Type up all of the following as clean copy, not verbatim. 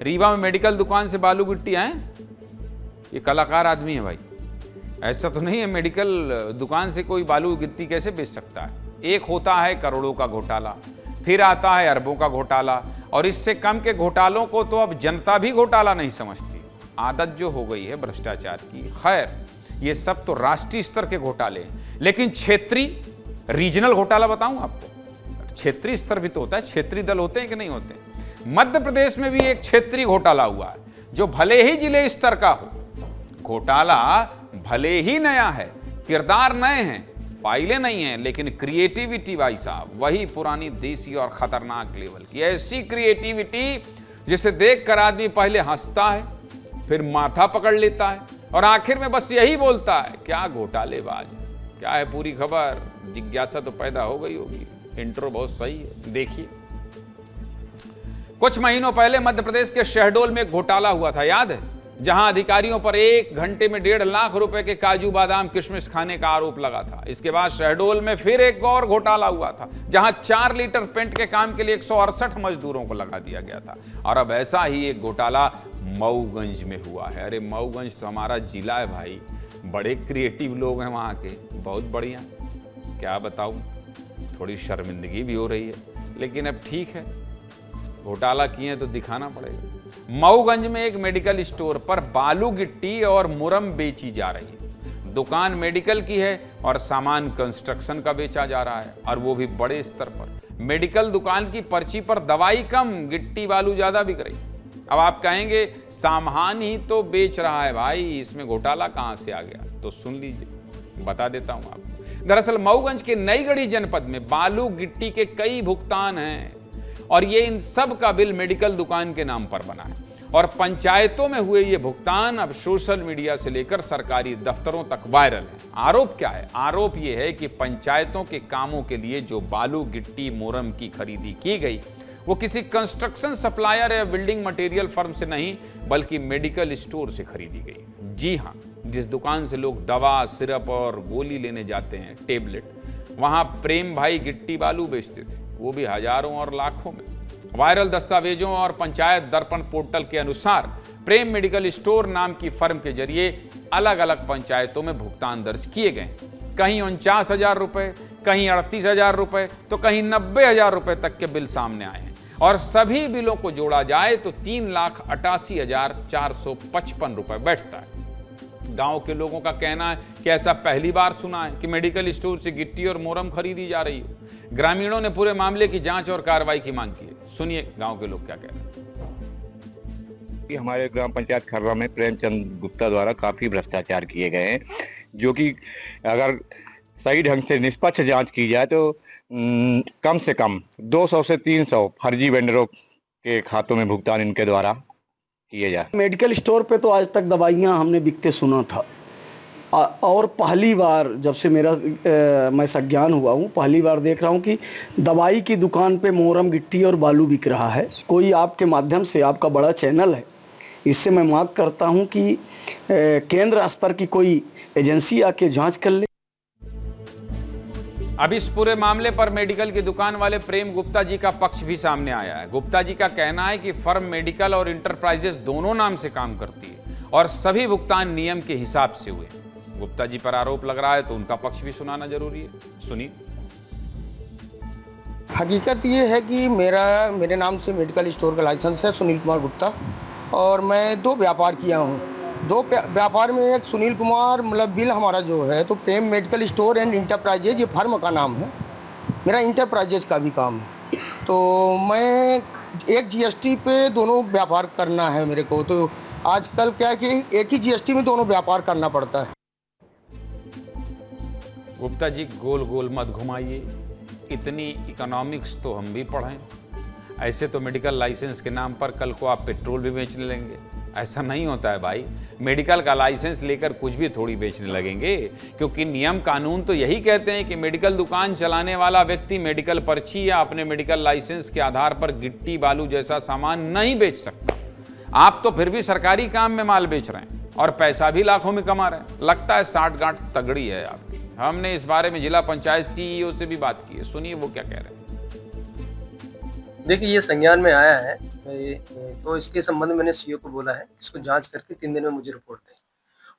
रीवा में मेडिकल दुकान से बालू गिट्टी आए, ये कलाकार आदमी है भाई। ऐसा तो नहीं है मेडिकल दुकान से कोई बालू गिट्टी कैसे बेच सकता है। एक होता है करोड़ों का घोटाला, फिर आता है अरबों का घोटाला, और इससे कम के घोटालों को तो अब जनता भी घोटाला नहीं समझती। आदत जो हो गई है भ्रष्टाचार की। खैर, ये सब तो राष्ट्रीय स्तर के घोटाले हैं, लेकिन क्षेत्रीय रीजनल घोटाला बताऊं आपको। क्षेत्रीय स्तर भी तो होता है, क्षेत्रीय दल होते हैं कि नहीं होते। मध्य प्रदेश में भी एक क्षेत्रीय घोटाला हुआ है, जो भले ही जिले स्तर का हो, घोटाला भले ही नया है, किरदार नए हैं, फाइलें नहीं हैं, लेकिन क्रिएटिविटी भाई साहब वही पुरानी देसी और खतरनाक लेवल की। ऐसी क्रिएटिविटी जिसे देखकर आदमी पहले हंसता है, फिर माथा पकड़ लेता है, और आखिर में बस यही बोलता है, क्या घोटालेबाज, क्या है पूरी खबर। जिज्ञासा तो पैदा हो गई होगी। इंट्रो बहुत सही है, देखिए। कुछ महीनों पहले मध्य प्रदेश के शहडोल में एक घोटाला हुआ था, याद है, जहां अधिकारियों पर 1 घंटे में 1.5 लाख रुपए के काजू बादाम किशमिश खाने का आरोप लगा था। इसके बाद शहडोल में फिर एक और घोटाला हुआ था, जहां 4 लीटर पेंट के काम के लिए 168 मजदूरों को लगा दिया गया था। और अब ऐसा ही एक घोटाला मऊगंज में हुआ है। अरे मऊगंज तो हमारा जिला है भाई, बड़े क्रिएटिव लोग हैं वहां के, बहुत बढ़िया। क्या बताऊं, थोड़ी शर्मिंदगी भी हो रही है, लेकिन अब ठीक है, घोटाला किए तो दिखाना पड़ेगा। मऊगंज में एक मेडिकल स्टोर पर बालू गिट्टी और मुरम बेची जा रही है। दुकान मेडिकल की है और सामान कंस्ट्रक्शन का बेचा जा रहा है, और वो भी बड़े स्तर पर। मेडिकल दुकान की पर्ची पर दवाई कम, गिट्टी बालू ज्यादा बिक रही। अब आप कहेंगे सामान ही तो बेच रहा है भाई, इसमें घोटाला कहां से आ गया? तो सुन लीजिए, बता देता हूं आपको। दरअसल मऊगंज के नईगढ़ी जनपद में बालू गिट्टी के कई भुगतान हैं, और ये इन सब का बिल मेडिकल दुकान के नाम पर बना है। और पंचायतों में हुए ये भुगतान अब सोशल मीडिया से लेकर सरकारी दफ्तरों तक वायरल है। आरोप क्या है? आरोप ये है कि पंचायतों के कामों के लिए जो बालू गिट्टी मोरम की खरीदी की गई, वो किसी कंस्ट्रक्शन सप्लायर या बिल्डिंग मटेरियल फर्म से नहीं, बल्कि मेडिकल स्टोर से खरीदी गई। जी हाँ, जिस दुकान से लोग दवा, सिरप और गोली लेने जाते हैं, टेबलेट, वहां प्रेम भाई गिट्टी बालू बेचते थे, वो भी हजारों और लाखों में। वायरल दस्तावेजों और पंचायत दर्पण पोर्टल के अनुसार प्रेम मेडिकल स्टोर नाम की फर्म के जरिए अलग अलग पंचायतों में भुगतान दर्ज किए गए। कहीं 49,000 रुपए, कहीं 38,000 रुपए, तो कहीं 90,000 रुपए तक के बिल सामने आए हैं। और सभी बिलों को जोड़ा जाए तो 3,88,455 रुपए बैठता है। गांव के लोगों का कहना है कि ऐसा पहली बार सुना है कि मेडिकल स्टोर से गिट्टी और मोरम खरीदी जा रही हो। ग्रामीणों ने पूरे मामले की जांच और कार्रवाई की मांग की है। सुनिए गांव के लोग क्या कह रहे हैं। हमारे ग्राम पंचायत खर्रा में प्रेमचंद गुप्ता द्वारा काफी भ्रष्टाचार किए गए हैं, जो कि अगर सही ढंग से निष्पक्ष जांच की जाए तो कम से कम 200 से 300 फर्जी वेंडरों के खातों में भुगतान इनके द्वारा किए जाए। मेडिकल स्टोर पे तो आज तक दवाइयाँ हमने बिकते सुना था, और पहली बार जब से मैं सज्ञान हुआ हूँ, पहली बार देख रहा हूँ कि दवाई की दुकान पे मोरम, गिट्टी और बालू बिक रहा है। कोई आपके माध्यम से, आपका बड़ा चैनल है, इससे मैं मांग करता हूँ कि केंद्र स्तर की कोई एजेंसी आके जांच कर ले। अब इस पूरे मामले पर मेडिकल की दुकान वाले प्रेम गुप्ता जी का पक्ष भी सामने आया है। गुप्ता जी का कहना है कि फर्म मेडिकल और इंटरप्राइजेस दोनों नाम से काम करती है, और सभी भुगतान नियम के हिसाब से हुए। गुप्ता जी पर आरोप लग रहा है तो उनका पक्ष भी सुनाना जरूरी है। सुनिए। हकीकत ये है कि मेरे नाम से मेडिकल स्टोर का लाइसेंस है, सुनील कुमार गुप्ता, और मैं 2 व्यापार किया हूँ। 2 व्यापार में एक सुनील कुमार, मतलब बिल हमारा जो है तो प्रेम मेडिकल स्टोर एंड इंटरप्राइजेज, ये फर्म का नाम है। मेरा इंटरप्राइजेज का भी काम है, तो मैं एक जीएसटी पे दोनों व्यापार करना है मेरे को। तो आजकल क्या है कि एक ही जीएसटी में दोनों व्यापार करना पड़ता है। गुप्ता जी, गोल गोल मत घुमाइए, इतनी इकोनॉमिक्स तो हम भी पढ़ें। ऐसे तो मेडिकल लाइसेंस के नाम पर कल को आप पेट्रोल भी बेचने लगेंगे। ऐसा नहीं होता है भाई, मेडिकल का लाइसेंस लेकर कुछ भी थोड़ी बेचने लगेंगे, क्योंकि नियम कानून तो यही कहते हैं कि मेडिकल दुकान चलाने वाला व्यक्ति मेडिकल पर्ची या अपने मेडिकल लाइसेंस के आधार पर गिट्टी बालू जैसा सामान नहीं बेच सकता। आप तो फिर भी सरकारी काम में माल बेच रहे हैं और पैसा भी लाखों में कमा रहे हैं। लगता है साठगांठ तगड़ी है आपकी। हमने इस बारे में जिला पंचायत सीईओ से भी बात की है, सुनिए वो क्या कह रहे हैं। देखिए ये संज्ञान में आया है, तो इसके संबंध में मैंने सीओ को बोला है कि इसको जांच करके 3 दिन में मुझे रिपोर्ट दें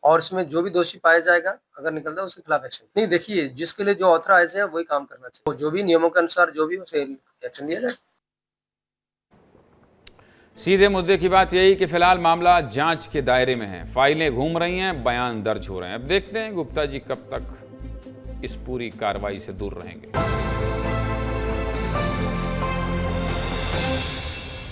और इसमें जो भी दोषी पाया जाएगा अगर निकलता है उसके खिलाफ एक्शन। नहीं, देखिए जिसके लिए जो ऑथराइज है वही काम करना चाहिए, जो भी नियमों के अनुसार जो भी उसे एक्शन लिया जाए। सीधे मुद्दे की बात यही कि फिलहाल मामला जांच के दायरे में है, फाइलें घूम रही हैं, बयान दर्ज हो रहे हैं। अब देखते हैं गुप्ता जी कब तक इस पूरी कार्रवाई से दूर रहेंगे।